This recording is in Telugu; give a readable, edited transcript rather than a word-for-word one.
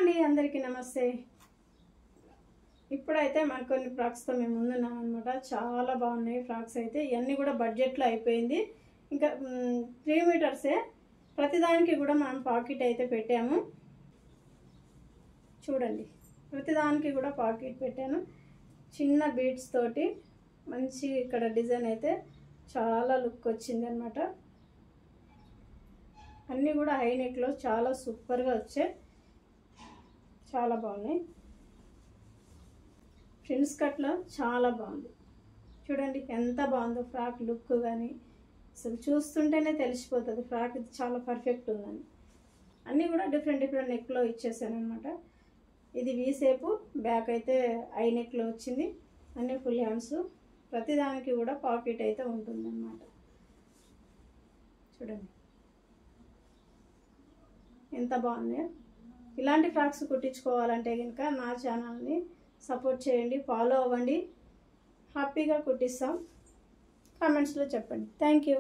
అండి, అందరికీ నమస్తే. ఇప్పుడైతే మనకు కొన్ని ఫ్రాక్స్తో మేము ముందున్నాం అనమాట. చాలా బాగున్నాయి ఫ్రాక్స్ అయితే. ఇవన్నీ కూడా బడ్జెట్లో అయిపోయింది. ఇంకా 3 మీటర్సే. ప్రతిదానికి కూడా మనం పాకెట్ అయితే పెట్టాము. చూడండి, ప్రతిదానికి కూడా పాకెట్ పెట్టాను. చిన్న బీడ్స్ తోటి మంచి ఇక్కడ డిజైన్ అయితే చాలా లుక్ వచ్చింది అనమాట. అన్నీ కూడా హై నెక్లో చాలా సూపర్గా వచ్చాయి. చాలా బాగున్నాయి. ఫ్రిన్స్ కట్లో చాలా బాగుంది. చూడండి ఎంత బాగుందో ఫ్రాక్ లుక్. కానీ అసలు చూస్తుంటేనే తెలిసిపోతుంది ఫ్రాక్ ఇది చాలా పర్ఫెక్ట్ ఉందని. అన్నీ కూడా డిఫరెంట్ నెక్లో ఇచ్చేసాను అనమాట. ఇది వీ షేపు, బ్యాక్ అయితే ఐ నెక్లో వచ్చింది. అన్నీ ఫుల్ హ్యాండ్స్. ప్రతిదానికి కూడా పాకెట్ అయితే ఉంటుంది అన్నమాట. చూడండి ఎంత బాగుంది. ఇలాంటి ఫ్రాక్స్ కుట్టించుకోవాలంటే కనుక నా ఛానల్ని సపోర్ట్ చేయండి, ఫాలో అవ్వండి. హ్యాపీగా కుట్టిస్తాం. కామెంట్స్లో చెప్పండి. Thank you.